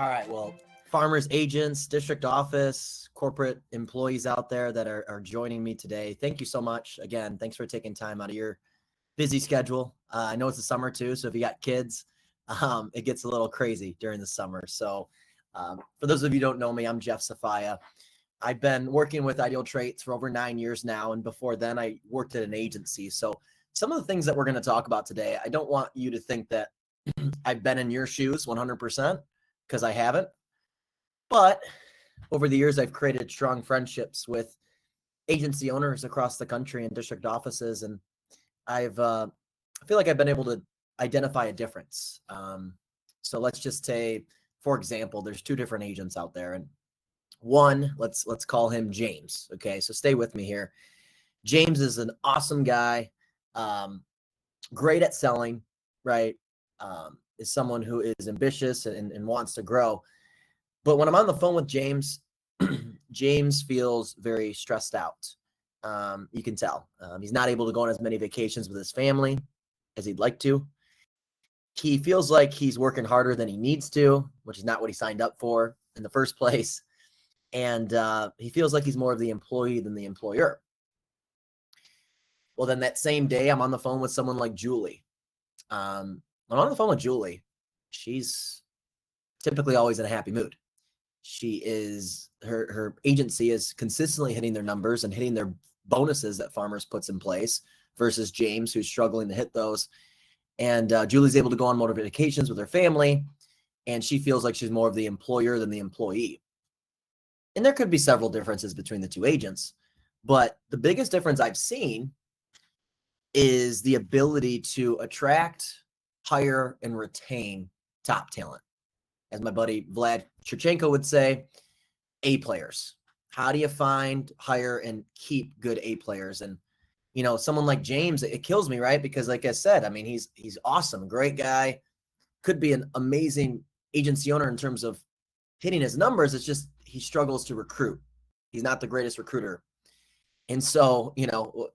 All right. Well, farmers, agents, district office, corporate employees out there that are joining me today, thank you so much. Again, thanks for taking time out of your busy schedule. I know it's the summer too, so if you got kids, it gets a little crazy during the summer. So for those of you who don't know me, I'm Jeff Safaya. I've been working with Ideal Traits for over 9 years now, and before then I worked at an agency. So some of the things that we're going to talk about today, I don't want you to think that I've been in your shoes 100%, because I haven't. But over the years, I've created strong friendships with agency owners across the country and district offices, and I feel like I've been able to identify a difference. So let's just say, for example, there's two different agents out there, and one, let's call him James. Okay, so stay with me here. James is an awesome guy, great at selling, right? Is someone who is ambitious and wants to grow. But when I'm on the phone with James, James feels very stressed out. You can tell. He's not able to go on as many vacations with his family as he'd like to. He feels like he's working harder than he needs to, which is not what he signed up for in the first place. And he feels like he's more of the employee than the employer. Well, then that same day, I'm on the phone with someone like Julie. When I'm on the phone with Julie, she's typically always in a happy mood. She is, her agency is consistently hitting their numbers and hitting their bonuses that Farmers puts in place versus James, who's struggling to hit those. And Julie's able to go on more vacations with her family, and she feels like she's more of the employer than the employee. And there could be several differences between the two agents, but the biggest difference I've seen is the ability to attract, hire, and retain top talent. As my buddy Vlad Churchenko would say, A players. How do you find, hire, and keep good A players? And, you know, someone like James, it kills me, right? Because like I said, I mean, he's awesome, great guy, could be an amazing agency owner in terms of hitting his numbers. It's just he struggles to recruit. He's not the greatest recruiter. And so, you know,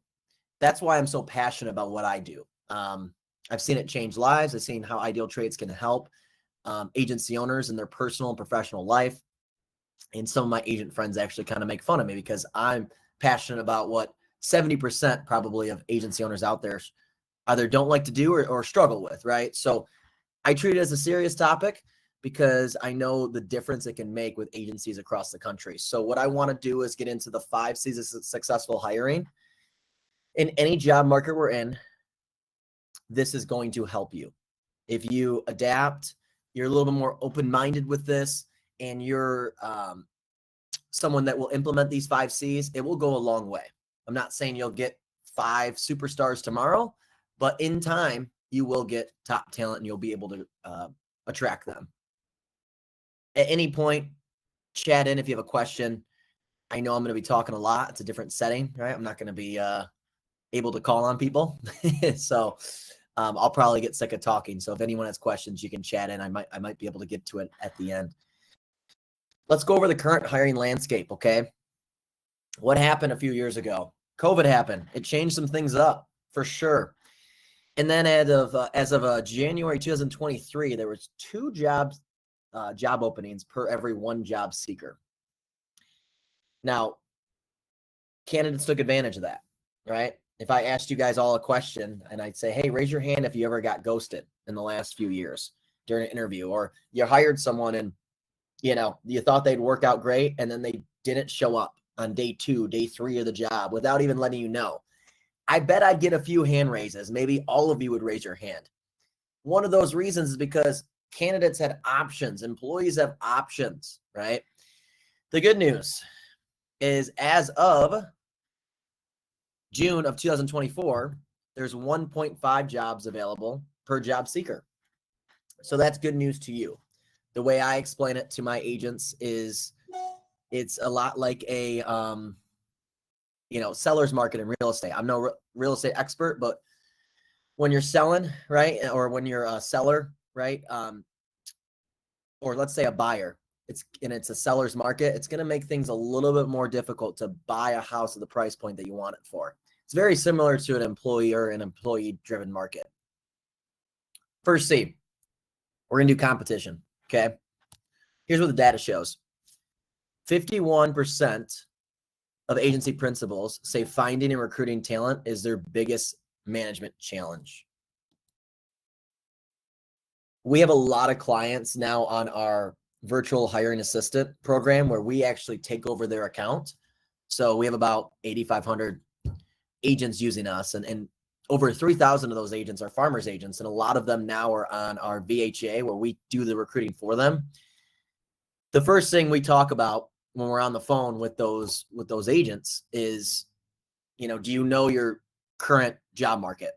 that's why I'm so passionate about what I do. I've seen it change lives. I've seen how Ideal Traits can help agency owners in their personal and professional life. And some of my agent friends actually kind of make fun of me because I'm passionate about what 70% probably of agency owners out there either don't like to do or struggle with, right? So I treat it as a serious topic because I know the difference it can make with agencies across the country. So what I want to do is get into the 5 C's of successful hiring. In any job market we're in, this is going to help you. If you adapt, you're a little bit more open-minded with this, and you're someone that will implement these 5 C's, it will go a long way. I'm not saying you'll get 5 superstars tomorrow, but in time, you will get top talent and you'll be able to attract them. At any point, chat in if you have a question. I know I'm going to be talking a lot. It's a different setting, right? I'm not going to be able to call on people. So I'll probably get sick of talking. So if anyone has questions, you can chat in. I might be able to get to it at the end. Let's go over the current hiring landscape, okay? What happened a few years ago? COVID happened. It changed some things up for sure. And then as of January 2023, there was 2 job openings per every 1 job seeker. Now, candidates took advantage of that, right? If I asked you guys all a question and I'd say, hey, raise your hand if you ever got ghosted in the last few years during an interview, or you hired someone and, you know, you thought they'd work out great and then they didn't show up on day 2, day 3 of the job without even letting you know. I bet I'd get a few hand raises. Maybe all of you would raise your hand. One of those reasons is because candidates had options. Employees have options, right? The good news is as of June of 2024, there's 1.5 jobs available per job seeker. So that's good news to you. The way I explain it to my agents is it's a lot like a, seller's market in real estate. I'm no real estate expert, but when you're selling, right, or when you're a seller, right, or let's say a buyer, it's a seller's market, it's going to make things a little bit more difficult to buy a house at the price point that you want it for. It's very similar to an employee or an employee-driven market. First C, we're going to do competition, okay? Here's what the data shows. 51% of agency principals say finding and recruiting talent is their biggest management challenge. We have a lot of clients now on our virtual hiring assistant program where we actually take over their account. So we have about 8,500 agents using us, and over 3,000 of those agents are farmers agents. And a lot of them now are on our VHA where we do the recruiting for them. The first thing we talk about when we're on the phone with those agents is, do you know your current job market?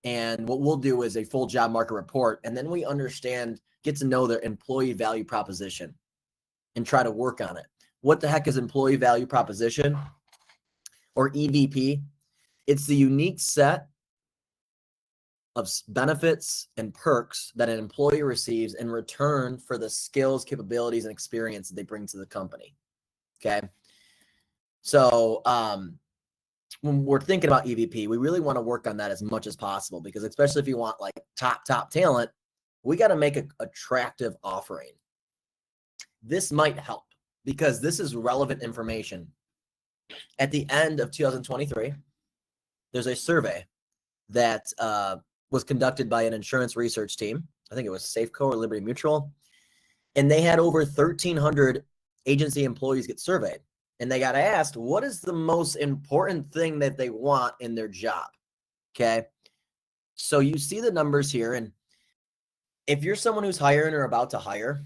And what we'll do is a full job market report. And then we get to know their employee value proposition and try to work on it. What the heck is employee value proposition, or EVP? It's the unique set of benefits and perks that an employee receives in return for the skills, capabilities, and experience that they bring to the company. Okay. So, when we're thinking about EVP, we really want to work on that as much as possible, because especially if you want like top talent, we got to make an attractive offering. This might help because this is relevant information. At the end of 2023, there's a survey that was conducted by an insurance research team. I think it was Safeco or Liberty Mutual. And they had over 1,300 agency employees get surveyed. And they got asked, what is the most important thing that they want in their job? Okay. So you see the numbers here. And if you're someone who's hiring or about to hire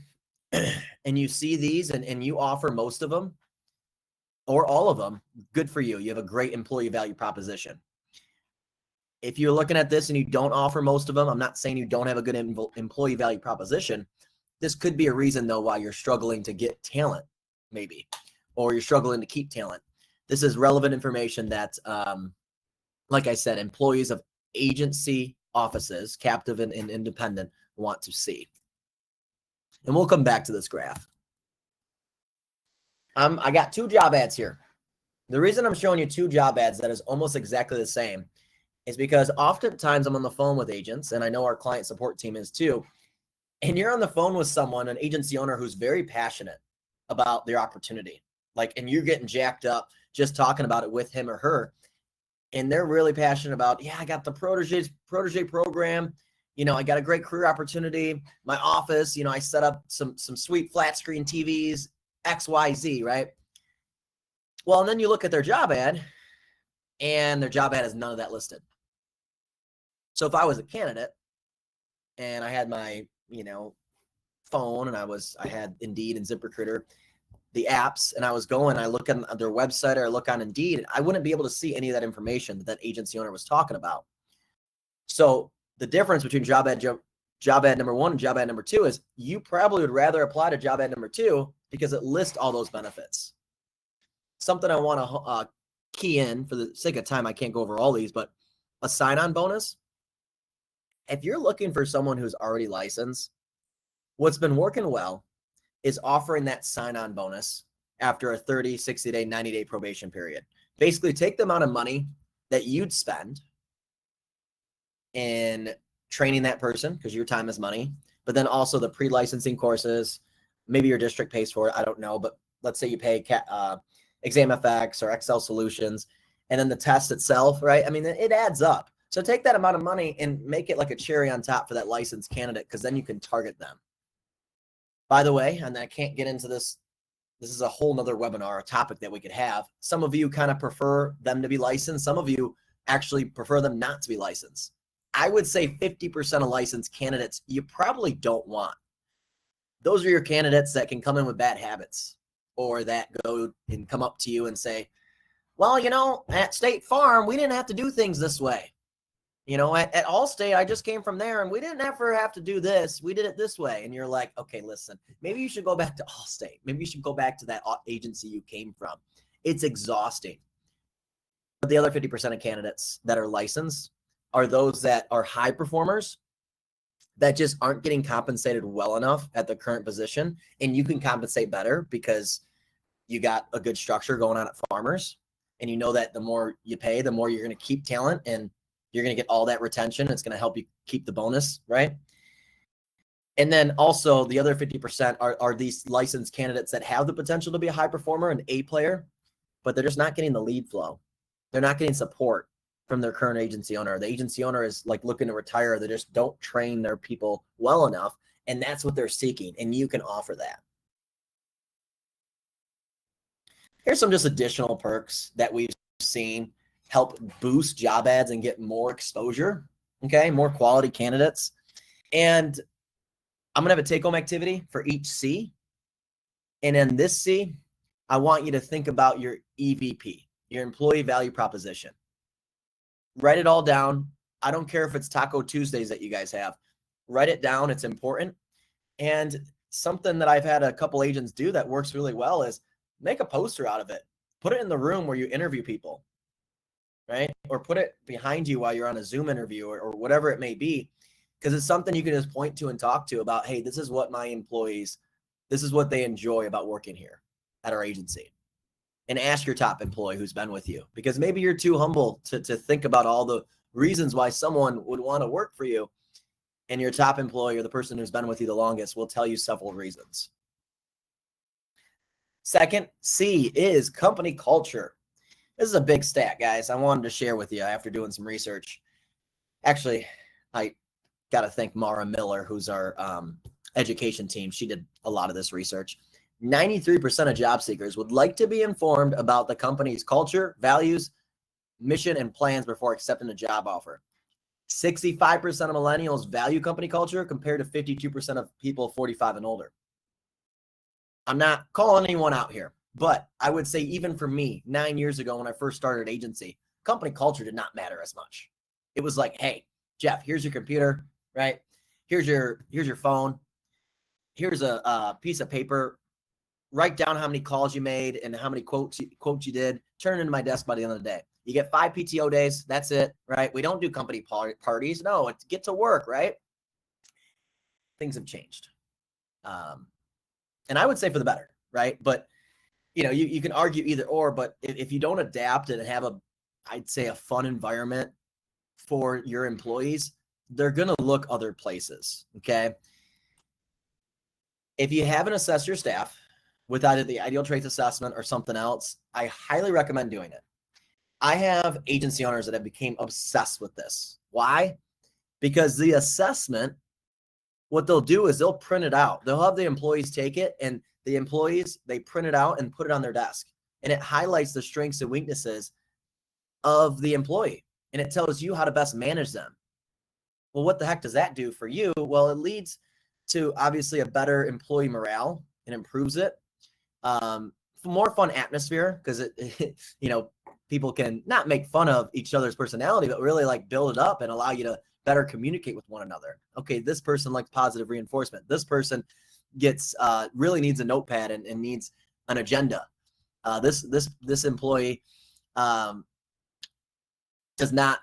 and you see these and you offer most of them or all of them, good for you. You have a great employee value proposition. If you're looking at this and you don't offer most of them, I'm not saying you don't have a good employee value proposition. This could be a reason, though, why you're struggling to get talent, maybe, or you're struggling to keep talent. This is relevant information that, like I said, employees of agency offices, captive and independent, want to see. And we'll come back to this graph. I got two job ads here. The reason I'm showing you two job ads that is almost exactly the same is because oftentimes I'm on the phone with agents, and I know our client support team is too, and you're on the phone with someone, an agency owner who's very passionate about their opportunity. And you're getting jacked up just talking about it with him or her. And they're really passionate about, I got the protege program. I got a great career opportunity. My office, I set up some sweet flat screen TVs, XYZ, right? Well, and then you look at their job ad, and their job ad has none of that listed. So if I was a candidate and I had my, phone, and I had Indeed and ZipRecruiter, the apps, and I look on their website or I look on Indeed, I wouldn't be able to see any of that information that agency owner was talking about. So the difference between job ad number one and job ad number two is you probably would rather apply to job ad number two because it lists all those benefits. Something I want to key in for the sake of time, I can't go over all these, but a sign-on bonus. If you're looking for someone who's already licensed, what's been working well is offering that sign-on bonus after a 30, 60-day, 90-day probation period. Basically, take the amount of money that you'd spend in training that person, because your time is money, but then also the pre-licensing courses. Maybe your district pays for it, I don't know, but let's say you pay ExamFX or Excel Solutions, and then the test itself, right? I mean, it adds up. So take that amount of money and make it like a cherry on top for that licensed candidate, because then you can target them. By the way, and I can't get into this, this is a whole nother webinar, a topic that we could have. Some of you kind of prefer them to be licensed. Some of you actually prefer them not to be licensed. I would say 50% of licensed candidates you probably don't want. Those are your candidates that can come in with bad habits, or that go and come up to you and say, well, at State Farm, we didn't have to do things this way. At Allstate, I just came from there and we didn't ever have to do this. We did it this way. And you're like, okay, listen, maybe you should go back to Allstate. Maybe you should go back to that agency you came from. It's exhausting. But the other 50% of candidates that are licensed are those that are high performers that just aren't getting compensated well enough at the current position. And you can compensate better because you got a good structure going on at Farmers. And you know that the more you pay, the more you're going to keep talent, and you're going to get all that retention. It's going to help you keep the bonus, right? And then also the other 50% are these licensed candidates that have the potential to be a high performer, an A player, but they're just not getting the lead flow. They're not getting support from their current agency owner. The agency owner is like looking to retire. They just don't train their people well enough. And that's what they're seeking. And you can offer that. Here's some just additional perks that we've seen help boost job ads and get more exposure. Okay. More quality candidates. And I'm going to have a take-home activity for each C. And in this C, I want you to think about your EVP, your employee value proposition. Write it all down. I don't care if it's Taco Tuesdays that you guys have. Write it down. It's important. And something that I've had a couple agents do that works really well is make a poster out of it. Put it in the room where you interview people, right? Or put it behind you while you're on a Zoom interview or whatever it may be, because it's something you can just point to and talk to about, hey, this is what my employees, this is what they enjoy about working here at our agency. And ask your top employee who's been with you, because maybe you're too humble to think about all the reasons why someone would want to work for you. And your top employee, or the person who's been with you the longest, will tell you several reasons. Second, C is company culture. This is a big stat, guys. I wanted to share with you after doing some research. Actually, I got to thank Mara Miller, who's our education team. She did a lot of this research. 93% of job seekers would like to be informed about the company's culture, values, mission, and plans before accepting a job offer. 65% of millennials value company culture compared to 52% of people 45 and older. I'm not calling anyone out here, but I would say even for me, 9 years ago when I first started agency, company culture did not matter as much. It was like, hey, Jeff, here's your computer, right? Here's your phone. Here's a piece of paper. Write down how many calls you made and how many quotes you did. Turn it into my desk by the end of the day. You get 5 PTO days. That's it, right? We don't do company parties. No, it's get to work, right? Things have changed. And I would say for the better, right? But, you can argue either or, but if you don't adapt and have I'd say a fun environment for your employees, they're going to look other places, okay? If you haven't assessed your staff with either the ideal traits assessment or something else, I highly recommend doing it. I have agency owners that have become obsessed with this. Why? Because the assessment, what they'll do is they'll print it out. They'll have the employees take it, and the employees, they print it out and put it on their desk. And it highlights the strengths and weaknesses of the employee, and it tells you how to best manage them. Well, what the heck does that do for you? Well, it leads to obviously a better employee morale and improves it. More fun atmosphere, because people can not make fun of each other's personality, but really like build it up and allow you to better communicate with one another. Okay, this person likes positive reinforcement. This person gets really needs a notepad and needs an agenda. This employee does not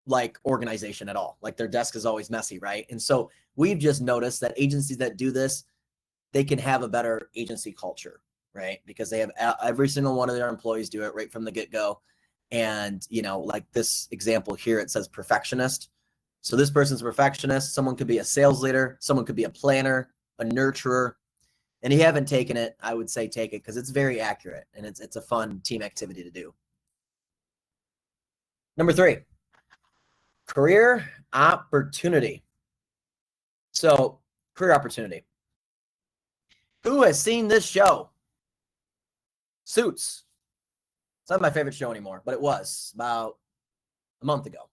like organization at all. Like their desk is always messy, right? And so we've just noticed that agencies that do this, they can have a better agency culture, right? Because they have every single one of their employees do it right from the get-go. And, like this example here, it says perfectionist. So this person's a perfectionist. Someone could be a sales leader. Someone could be a planner, a nurturer. And if you haven't taken it, I would say take it, because it's very accurate and it's a fun team activity to do. Number 3, career opportunity. So career opportunity. Who has seen this show? Suits. It's not my favorite show anymore, but it was about a month ago.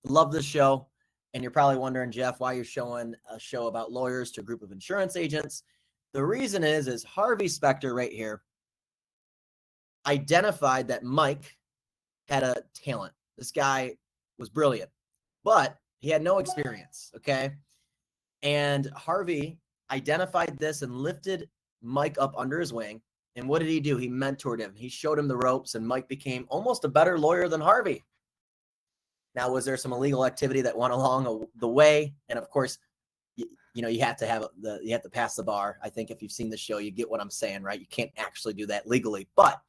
Love this show. And you're probably wondering, Jeff, why you're showing a show about lawyers to a group of insurance agents. The reason is Harvey Specter right here identified that Mike had a talent. This guy was brilliant, but he had no experience, okay? And Harvey identified this and lifted Mike up under his wing. And what did he do? He mentored him. He showed him the ropes, and Mike became almost a better lawyer than Harvey. Now, was there some illegal activity that went along the way? And of course, you have to pass the bar. I think if you've seen the show, you get what I'm saying, right? You can't actually do that legally. But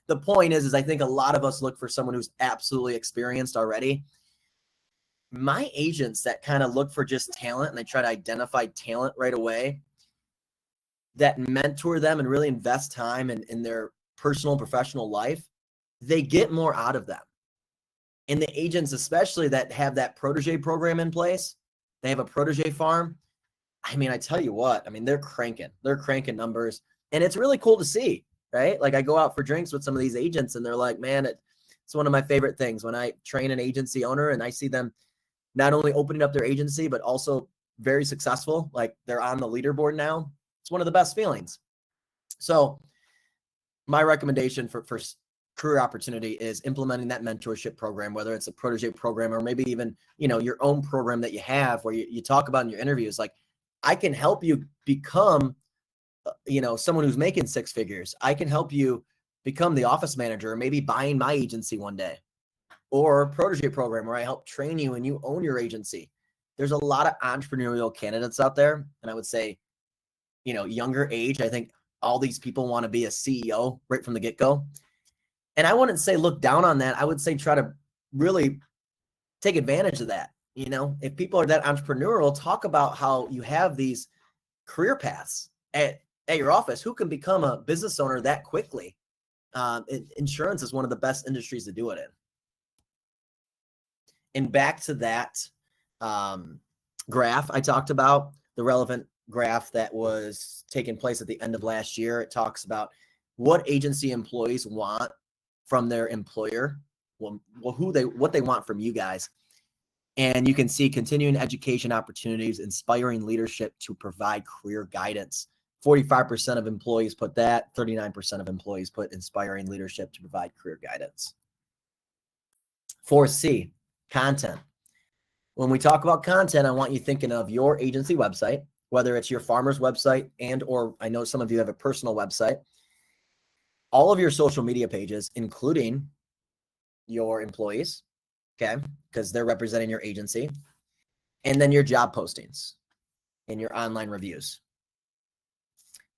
the point is I think a lot of us look for someone who's absolutely experienced already. my agents that kind of look for just talent and they try to identify talent right away, that mentor them and really invest time in their personal and professional life, they get more out of them. And the agents, especially that have that protege program in place, they have a protege farm. I mean, I tell you what, I mean, they're cranking numbers, and it's really cool to see, right? Like I go out for drinks with some of these agents and they're like, man, it's one of my favorite things when I train an agency owner and I see them not only opening up their agency, but also very successful. Like they're on the leaderboard now. It's one of the best feelings. So my recommendation for career opportunity is implementing that mentorship program, whether it's a protege program or maybe even, your own program that you have where you talk about in your interviews, like I can help you become, someone who's making six figures. I can help you become the office manager or maybe buying my agency one day, or a protege program where I help train you and you own your agency. There's a lot of entrepreneurial candidates out there. And I would say, younger age, I think all these people want to be a CEO right from the get-go. And I wouldn't say look down on that. I would say try to really take advantage of that. If people are that entrepreneurial, talk about how you have these career paths at your office. Who can become a business owner that quickly? Insurance is one of the best industries to do it in. And back to that graph I talked about, the relevant graph that was taking place at the end of last year, it talks about what agency employees want from their employer, what they want from you guys. And you can see continuing education opportunities, inspiring leadership to provide career guidance. 45% of employees put that, 39% of employees put inspiring leadership to provide career guidance. 4C, content. When we talk about content, I want you thinking of your agency website, whether it's your farmer's website or I know some of you have a personal website, all of your social media pages, including your employees, okay, because they're representing your agency, and then your job postings and your online reviews.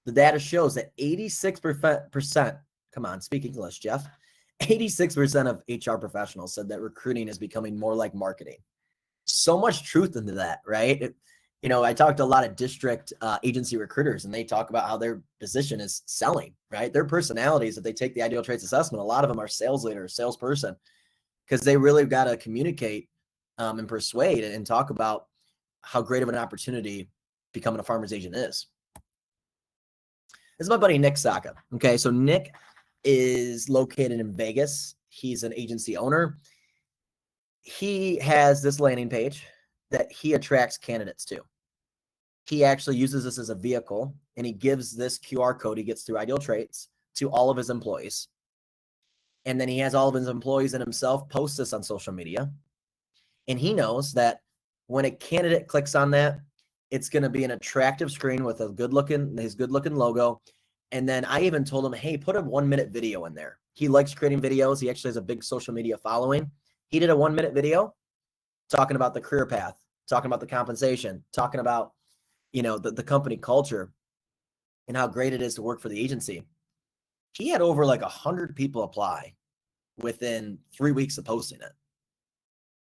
The data shows that 86%, come on, speak English, Jeff, 86% of HR professionals said that recruiting is becoming more like marketing. So much truth into that, right? I talked to a lot of district agency recruiters, and they talk about how their position is selling, right? Their personalities, if they take the Ideal Traits assessment, a lot of them are sales leaders, salesperson, because they really got to communicate and persuade and talk about how great of an opportunity becoming a farmer's agent is. This is my buddy, Nick Saka. Okay, so Nick is located in Vegas. He's an agency owner. He has this landing page that he attracts candidates to. He actually uses this as a vehicle, and he gives this QR code he gets through Ideal Traits to all of his employees. And then he has all of his employees and himself post this on social media. And he knows that when a candidate clicks on that, it's going to be an attractive screen with his good looking logo. And then I even told him, hey, put a 1-minute video in there. He likes creating videos. He actually has a big social media following. He did a 1-minute video talking about the career path, talking about the compensation, talking about, the company culture and how great it is to work for the agency. He had over like 100 people apply within 3 weeks of posting it,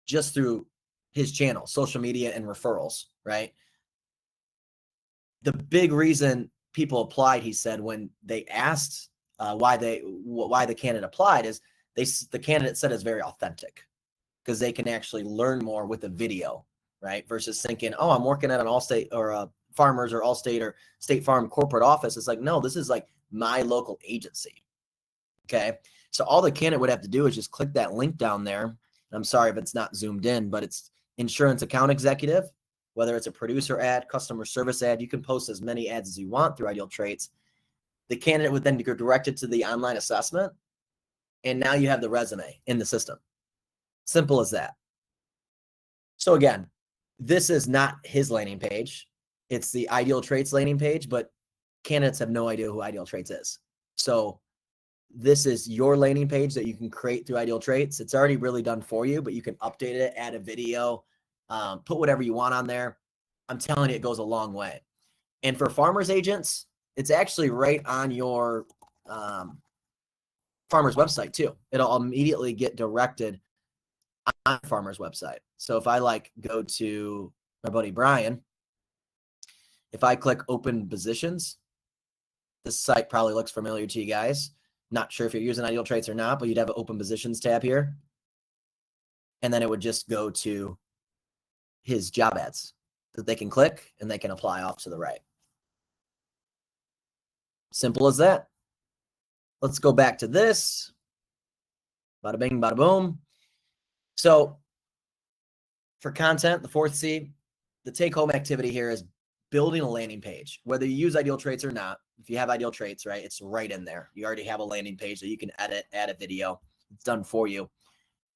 just through his channel, social media, and referrals, right? The big reason people applied, he said, when they asked why the candidate applied, is the candidate said it's very authentic, because they can actually learn more with a video, right? Versus thinking, oh, I'm working at an Allstate or a Farmers or Allstate or State Farm corporate office. It's like, no, this is like my local agency. Okay. So all the candidate would have to do is just click that link down there. I'm sorry if it's not zoomed in, but it's insurance account executive, whether it's a producer ad, customer service ad, you can post as many ads as you want through Ideal Traits. The candidate would then go directed to the online assessment. And now you have the resume in the system. Simple as that. So again, this is not his landing page. It's the Ideal Traits landing page, but candidates have no idea who Ideal Traits is. So this is your landing page that you can create through Ideal Traits. It's already really done for you, but you can update it, add a video, put whatever you want on there. I'm telling you, it goes a long way. And for farmers agents, it's actually right on your farmer's website too. It'll immediately get directed on farmer's website. So if I like go to my buddy Brian, if I click open positions, this site probably looks familiar to you guys. Not sure if you're using Ideal Traits or not, but you'd have an open positions tab here. And then it would just go to his job ads that they can click and they can apply off to the right. Simple as that. Let's go back to this. Bada bing, bada boom. So for content, the fourth C, the take-home activity here is building a landing page. Whether you use Ideal Traits or not, if you have Ideal Traits, right, it's right in there. You already have a landing page that you can edit, add a video. It's done for you.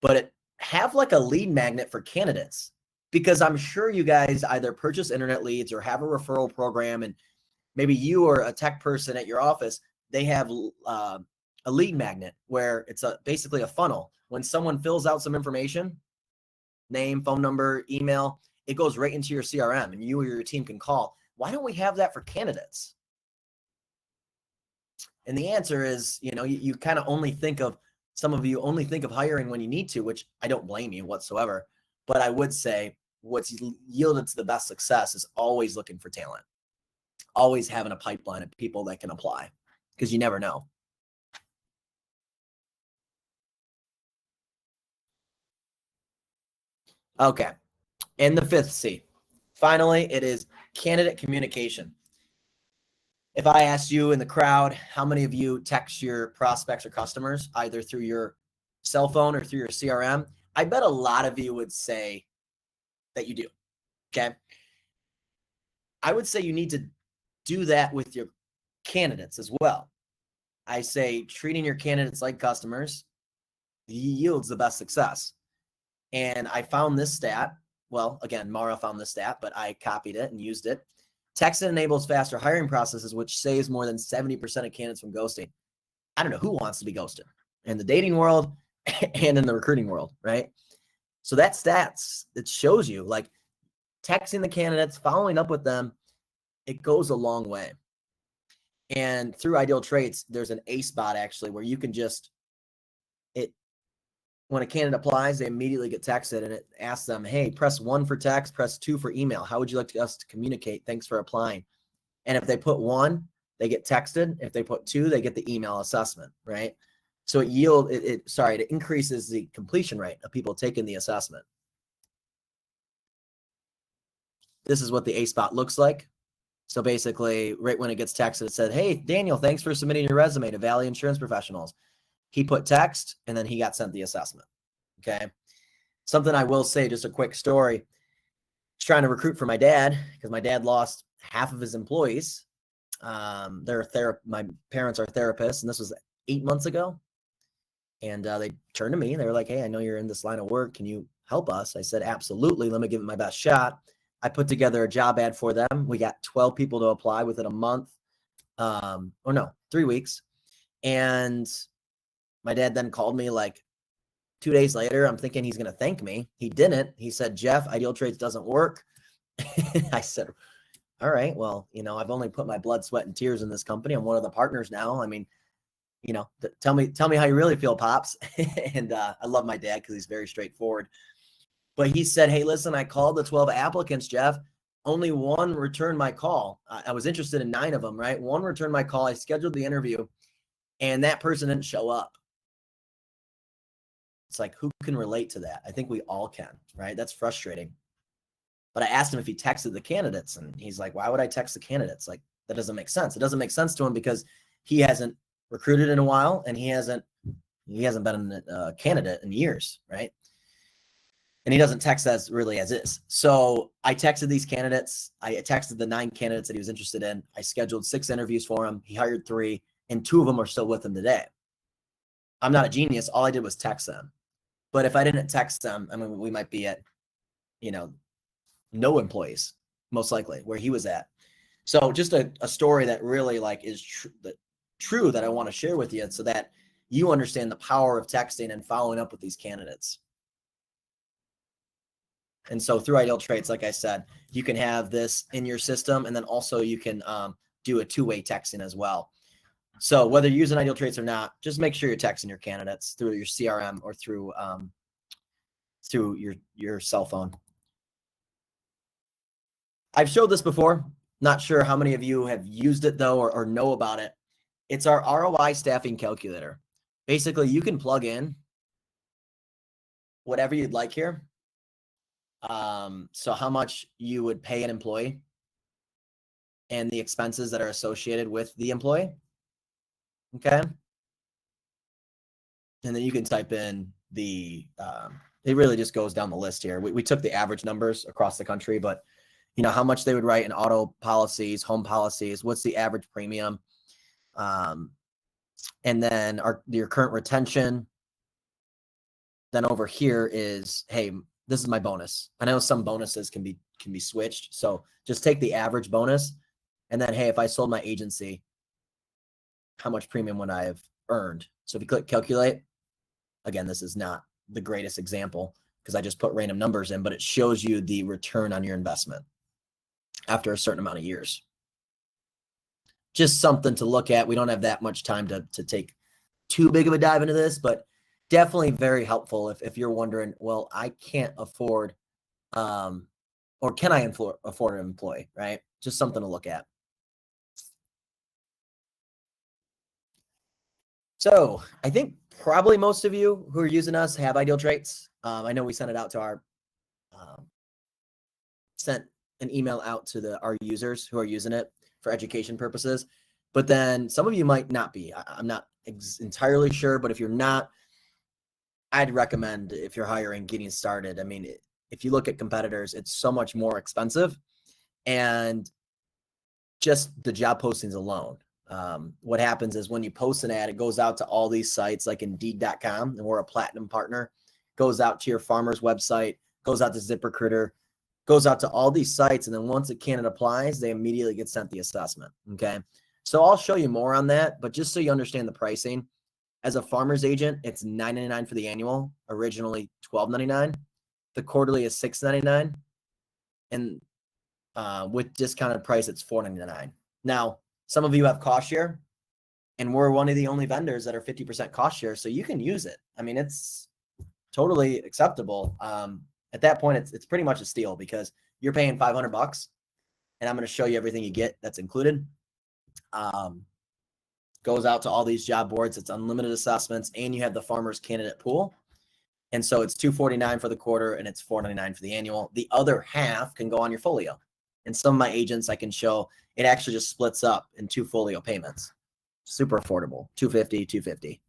But have like a lead magnet for candidates, because I'm sure you guys either purchase internet leads or have a referral program, and maybe you or a tech person at your office, they have a lead magnet where it's basically a funnel. When someone fills out some information, name, phone number, email, it goes right into your CRM and you or your team can call. Why don't we have that for candidates? And the answer is, you kind of only think of, some of you only think of hiring when you need to, which I don't blame you whatsoever. But I would say what's yielded to the best success is always looking for talent, always having a pipeline of people that can apply, because you never know. Okay. And the fifth C, finally, it is candidate communication. If I asked you in the crowd, how many of you text your prospects or customers either through your cell phone or through your CRM? I bet a lot of you would say that you do. Okay. I would say you need to do that with your candidates as well. I say treating your candidates like customers yields the best success. And I found this stat. Well, again, Mara found this stat, but I copied it and used it. Texting enables faster hiring processes, which saves more than 70% of candidates from ghosting. I don't know who wants to be ghosted in the dating world and in the recruiting world, right? So that stats, it shows you like texting the candidates, following up with them, it goes a long way. And through Ideal Traits, there's an A spot actually where you can just, when a candidate applies, they immediately get texted and it asks them, hey, press 1 for text, press 2 for email. How would you like us to communicate? Thanks for applying. And if they put 1, they get texted. If they put 2, they get the email assessment, right? So it increases the completion rate of people taking the assessment. This is what the A spot looks like. So basically, right when it gets texted, it said, hey, Daniel, thanks for submitting your resume to Valley Insurance Professionals. He put text and then he got sent the assessment. Okay. Something I will say, just a quick story. I was trying to recruit for my dad because my dad lost half of his employees. My parents are therapists, and this was 8 months ago. And they turned to me. They were like, hey, I know you're in this line of work. Can you help us? I said, absolutely. Let me give it my best shot. I put together a job ad for them. We got 12 people to apply within a month. 3 weeks. And my dad then called me like 2 days later. I'm thinking he's going to thank me. He didn't. He said, Jeff, Ideal Traits doesn't work. I said, all right, well, I've only put my blood, sweat, and tears in this company. I'm one of the partners now. I mean, tell me how you really feel, Pops. And I love my dad because he's very straightforward. But he said, hey, listen, I called the 12 applicants, Jeff. Only 1 returned my call. I was interested in 9 of them, right? 1 returned my call. I scheduled the interview, and that person didn't show up. It's like, who can relate to that? I think we all can, right? That's frustrating. But I asked him if he texted the candidates, and he's like, why would I text the candidates? Like, that doesn't make sense. It doesn't make sense to him because he hasn't recruited in a while, and he hasn't been a candidate in years, right? And he doesn't text as is. So I texted these candidates. I texted the 9 candidates that he was interested in. I scheduled 6 interviews for him. He hired 3, and 2 of them are still with him today. I'm not a genius. All I did was text them. But if I didn't text them, I mean, we might be at, no employees, most likely, where he was at. So just a story that really is true that I want to share with you so that you understand the power of texting and following up with these candidates. And so through Ideal Traits, like I said, you can have this in your system, and then also you can do a 2-way texting as well. So whether you're using Ideal Traits or not, just make sure you're texting your candidates through your CRM or through through your cell phone. I've showed this before. Not sure how many of you have used it though, or know about it. It's our ROI staffing calculator. Basically, you can plug in whatever you'd like here. So how much you would pay an employee and the expenses that are associated with the employee. Okay. And then you can type in the, it really just goes down the list here. We took the average numbers across the country, but you know, how much they would write in auto policies, home policies, what's the average premium, and then your current retention. Then over here is, hey, this is my bonus. I know some bonuses can be switched. So just take the average bonus and then, hey, if I sold my agency, how much premium would I have earned? So if you click calculate, again, this is not the greatest example because I just put random numbers in, but it shows you the return on your investment after a certain amount of years. Just something to look at. We don't have that much time to take too big of a dive into this, but definitely very helpful if you're wondering, well, I can't afford, or can I afford an employee, right? Just something to look at. So I think probably most of you who are using us have Ideal Traits. I know we sent it out to our, sent an email out to our users who are using it for education purposes, but then some of you might not be. I'm not entirely sure, but if you're not, I'd recommend, if you're hiring, getting started. I mean, if you look at competitors, it's so much more expensive, and just the job postings alone. What happens is when you post an ad, it goes out to all these sites like Indeed.com, and we're a platinum partner, goes out to your farmer's website, goes out to ZipRecruiter, goes out to all these sites. And then once a candidate applies, they immediately get sent the assessment. Okay. So I'll show you more on that, but just so you understand the pricing, as a farmer's agent, it's $9.99 for the annual, originally $12.99. The quarterly is $6.99. And with discounted price, it's $4.99. Now, some of you have cost share, and we're one of the only vendors that are 50% cost share, so you can use it. I mean, it's totally acceptable. At that point, it's pretty much a steal because you're paying $500, and I'm going to show you everything you get that's included. Goes out to all these job boards. It's unlimited assessments, and you have the farmer's candidate pool. And so it's $249 for the quarter, and it's $499 for the annual. The other half can go on your folio. And some of my agents, I can show it actually just splits up in 2 folio payments. Super affordable, $250, $250.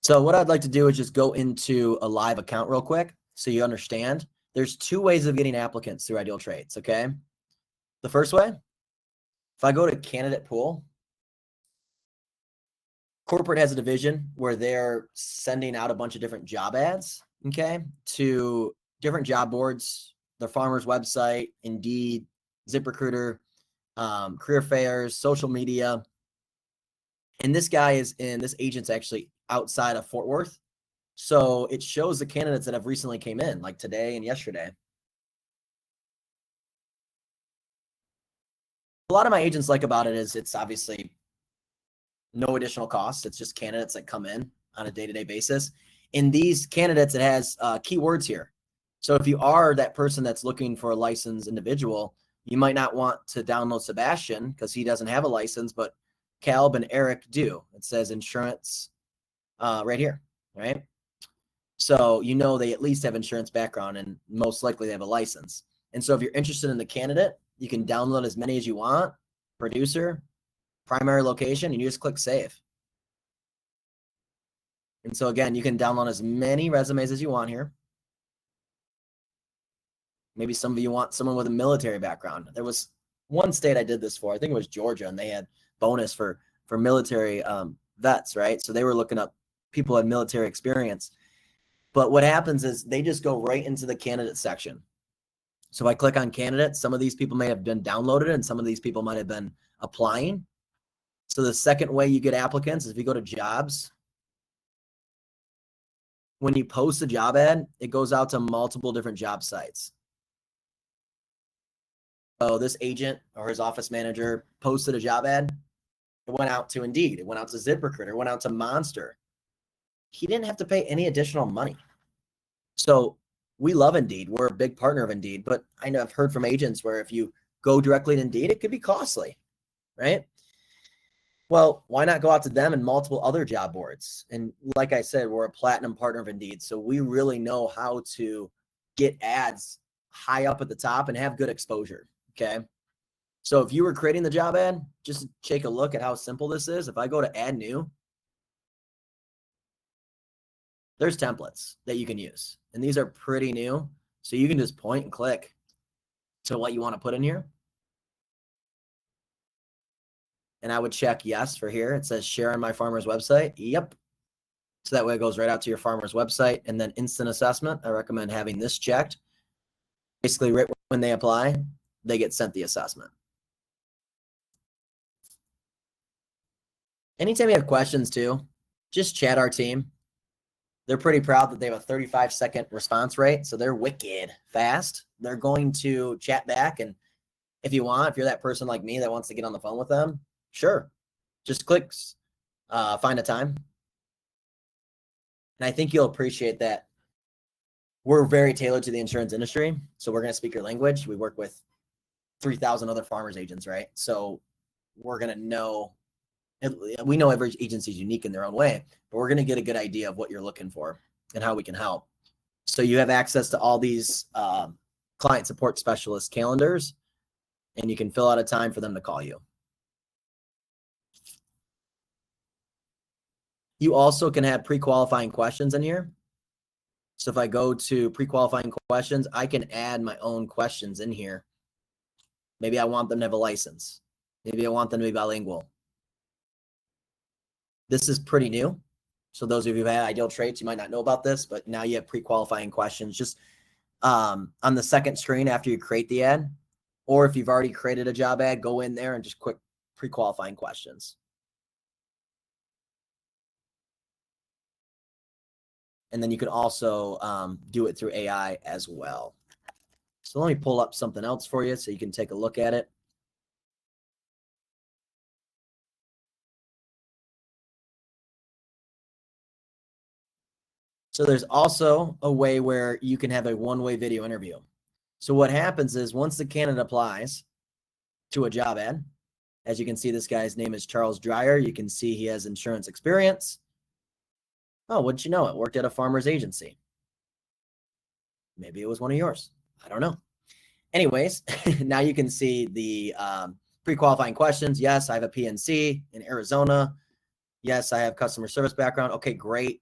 So what I'd like to do is just go into a live account real quick so you understand. There's 2 ways of getting applicants through Ideal Traits, okay? The first way, if I go to candidate pool, corporate has a division where they're sending out a bunch of different job ads, okay, to different job boards, the farmer's website, Indeed, ZipRecruiter, career fairs, social media. And this agent's actually outside of Fort Worth. So it shows the candidates that have recently came in, like today and yesterday. A lot of my agents like about it is it's obviously no additional cost. It's just candidates that come in on a day-to-day basis. In these candidates, it has keywords here. So if you are that person that's looking for a licensed individual, you might not want to download Sebastian because he doesn't have a license, but Caleb and Eric do. It says insurance right here, right? So you know they at least have insurance background, and most likely they have a license. And so if you're interested in the candidate, you can download as many as you want, producer, primary location, and you just click save. And so again, you can download as many resumes as you want here. Maybe some of you want someone with a military background. There was one state I did this for, I think it was Georgia, and they had bonus for military vets, right? So they were looking up people who had military experience. But what happens is they just go right into the candidate section. So if I click on candidates, some of these people may have been downloaded and some of these people might have been applying. So the second way you get applicants is if you go to jobs. When you post a job ad, it goes out to multiple different job sites. So this agent or his office manager posted a job ad. It went out to Indeed. It went out to ZipRecruiter. It went out to Monster. he didn't have to pay any additional money. So we love Indeed. We're a big partner of Indeed, but I know I've heard from agents where if you go directly to Indeed, it could be costly, right? Well, why not go out to them and multiple other job boards? And like I said, we're a platinum partner of Indeed. So we really know how to get ads high up at the top and have good exposure. Okay. So if you were creating the job ad, just take a look at how simple this is. If I go to add new, there's templates that you can use. And these are pretty new. So you can just point and click to what you want to put in here. And I would check yes for here. It says share on my farmer's website. Yep. So that way it goes right out to your farmer's website. And then instant assessment, I recommend having this checked. Basically, right when they apply, they get sent the assessment. Anytime you have questions too, just chat our team. They're pretty proud that they have a 35-second response rate. So they're wicked fast. They're going to chat back. And if you want, if you're that person like me that wants to get on the phone with them, sure. Just click find a time. And I think you'll appreciate that we're very tailored to the insurance industry. So we're going to speak your language. We work with 3,000 other farmers agents, right? So we're going to know, we know every agency is unique in their own way, but we're going to get a good idea of what you're looking for and how we can help. So you have access to all these client support specialist calendars, and you can fill out a time for them to call you. You also can have pre-qualifying questions in here. So if I go to pre-qualifying questions, I can add my own questions in here. Maybe I want them to have a license. Maybe I want them to be bilingual. This is pretty new. So those of you who have ideal traits, you might not know about this, but now you have pre-qualifying questions just on the second screen after you create the ad. Or if you've already created a job ad, go in there and just quick pre-qualifying questions. And then you can also do it through AI as well. So let me pull up something else for you so you can take a look at it. So there's also a way where you can have a one-way video interview. So what happens is once the candidate applies to a job ad, as you can see, this guy's name is Charles Dreyer. You can see he has insurance experience. Oh, wouldn't you know it? Worked at a farmer's agency. Maybe it was one of yours. I don't know. Anyways, now you can see the pre-qualifying questions. Yes, I have a PNC in Arizona. Yes, I have customer service background. Okay, great.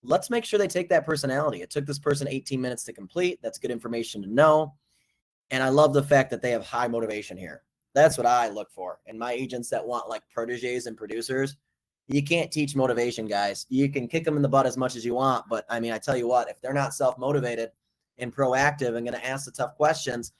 Let's make sure they take that personality. It took this person 18 minutes to complete. That's good information to know. And I love the fact that they have high motivation here. That's what I look for. And my agents that want like proteges and producers, you can't teach motivation, guys. You can kick them in the butt as much as you want. But I mean, I tell you what, if they're not self-motivated and proactive and going to ask the tough questions,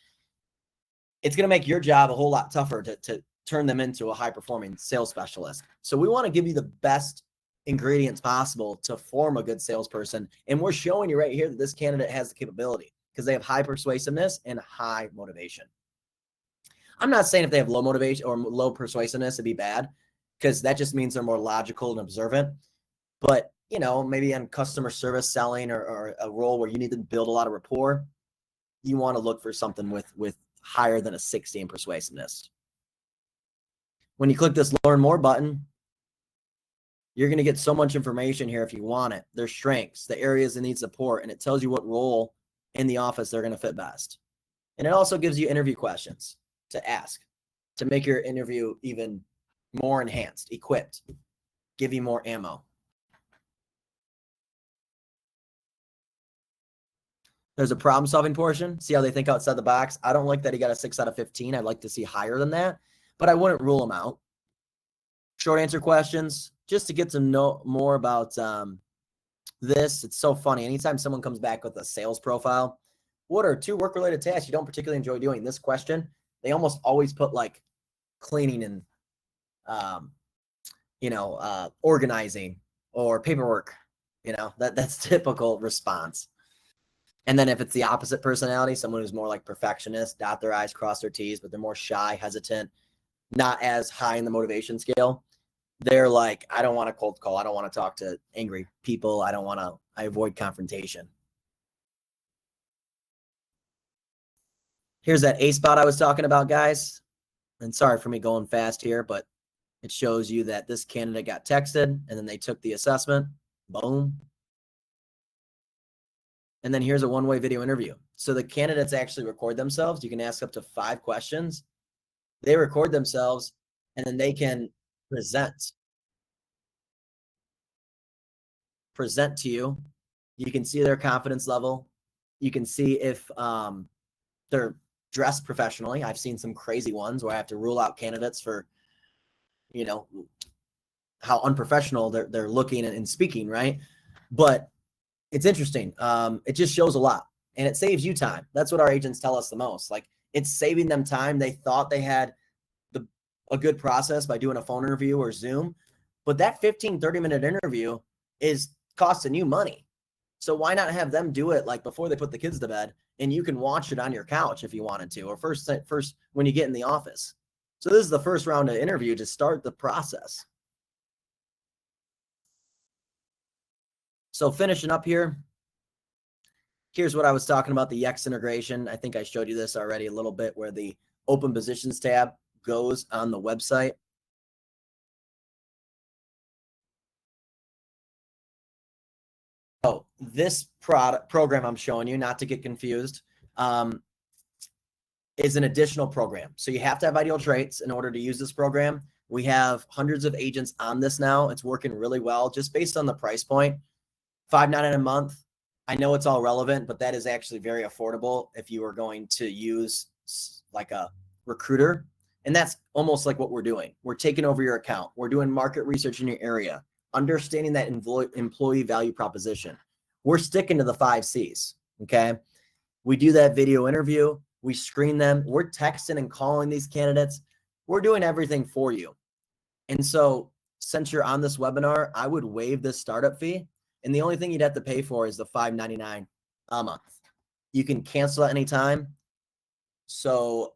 it's going to make your job a whole lot tougher to turn them into a high-performing sales specialist. So we want to give you the best ingredients possible to form a good salesperson. And we're showing you right here that this candidate has the capability because they have high persuasiveness and high motivation. I'm not saying if they have low motivation or low persuasiveness, it'd be bad, because that just means they're more logical and observant. But, you know, maybe in customer service selling or a role where you need to build a lot of rapport, you want to look for something with higher than a 60 in persuasiveness. When you click this learn more button, you're going to get so much information here if you want it. Their strengths, the areas that need support, and it tells you what role in the office they're going to fit best. And it also gives you interview questions to ask to make your interview even more enhanced, equipped, give you more ammo. There's a problem solving portion. See how they think outside the box. I don't like that he got a 6 out of 15. I'd like to see higher than that, but I wouldn't rule him out. Short answer questions, just to get to know more about this. It's so funny. Anytime someone comes back with a sales profile, what are 2 work-related tasks you don't particularly enjoy doing? This question, they almost always put like cleaning and, organizing or paperwork. You know, that's typical response. And then if it's the opposite personality, someone who's more like perfectionist, dot their I's, cross their T's, but they're more shy, hesitant, not as high in the motivation scale, they're like, I don't want to cold call. I don't want to talk to angry people. I avoid confrontation. Here's that A spot I was talking about, guys. And sorry for me going fast here, but it shows you that this candidate got texted and then they took the assessment. Boom. And then here's a one-way video interview. So the candidates actually record themselves. You can ask up to 5 questions. They record themselves and then they can present to you. You can see their confidence level. You can see if they're dressed professionally. I've seen some crazy ones where I have to rule out candidates for, you know, how unprofessional they're looking and speaking, right? But it's interesting. It just shows a lot and it saves you time. That's what our agents tell us the most. Like, it's saving them time. They thought they had a good process by doing a phone interview or Zoom, but that 15-30-minute interview is costing you money. So why not have them do it like before they put the kids to bed, and you can watch it on your couch if you wanted to, or first when you get in the office. So this is the first round of interview to start the process. So finishing up here, here's what I was talking about, the Yext integration. I think I showed you this already a little bit, where the open positions tab goes on the website. Oh, this program I'm showing you, not to get confused, is an additional program. So you have to have ideal traits in order to use this program. We have hundreds of agents on this now. It's working really well just based on the price point. $5.99 a month. I know it's all relevant, but that is actually very affordable if you are going to use like a recruiter. And that's almost like what we're doing. We're taking over your account. We're doing market research in your area, understanding that employee value proposition. We're sticking to the 5 C's. Okay. We do that video interview. We screen them. We're texting and calling these candidates. We're doing everything for you. And so since you're on this webinar, I would waive this startup fee. And the only thing you'd have to pay for is the $5.99 a month. You can cancel at any time. So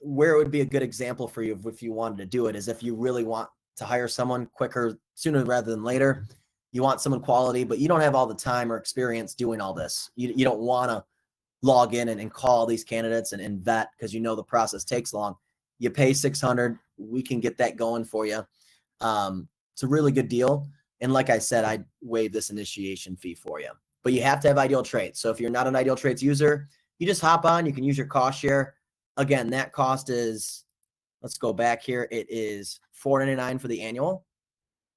where it would be a good example for you if you wanted to do it is if you really want to hire someone quicker, sooner rather than later. You want someone quality, but you don't have all the time or experience doing all this. You don't want to log in and call these candidates and vet, because you know the process takes long. You pay $600. We can get that going for you. It's a really good deal. And like I said, I'd waive this initiation fee for you. But you have to have ideal traits. So if you're not an ideal traits user, you just hop on. You can use your cost share. Again, that cost is, let's go back here. It is $4.99 for the annual,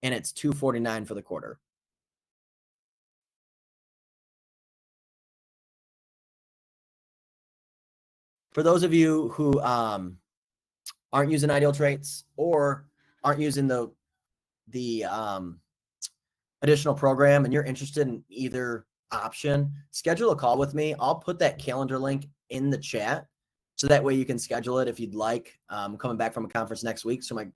and it's $2.49 for the quarter. For those of you who aren't using ideal traits or aren't using the additional program, and you're interested in either option, schedule a call with me. I'll put that calendar link in the chat, so that way you can schedule it if you'd like. I'm coming back from a conference next week, so my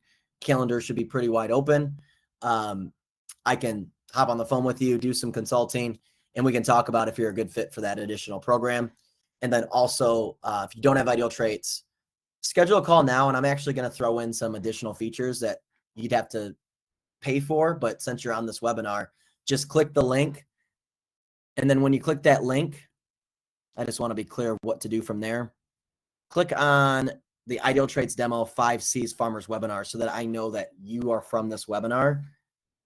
calendar should be pretty wide open. I can hop on the phone with you, do some consulting, and we can talk about if you're a good fit for that additional program. And then also, if you don't have ideal traits, schedule a call now, and I'm actually going to throw in some additional features that you'd have to pay for. But since you're on this webinar, just click the link. And then when you click that link, I just want to be clear what to do from there. Click on the Ideal Traits Demo 5 C's Farmers webinar so that I know that you are from this webinar.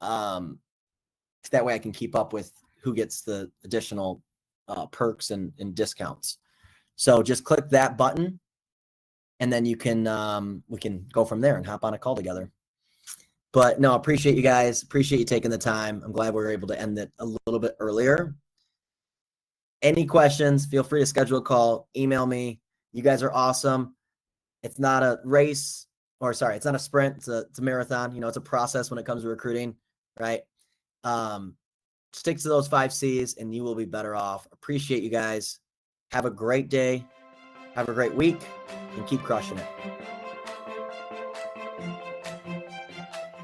That way I can keep up with who gets the additional perks and discounts. So just click that button, and then you can we can go from there and hop on a call together. But no, appreciate you guys. Appreciate you taking the time. I'm glad we were able to end it a little bit earlier. Any questions, feel free to schedule a call, email me. You guys are awesome. It's not a race, or sorry, it's not a sprint. It's a marathon. You know, it's a process when it comes to recruiting, right? Stick to those 5 C's and you will be better off. Appreciate you guys. Have a great day. Have a great week, and keep crushing it.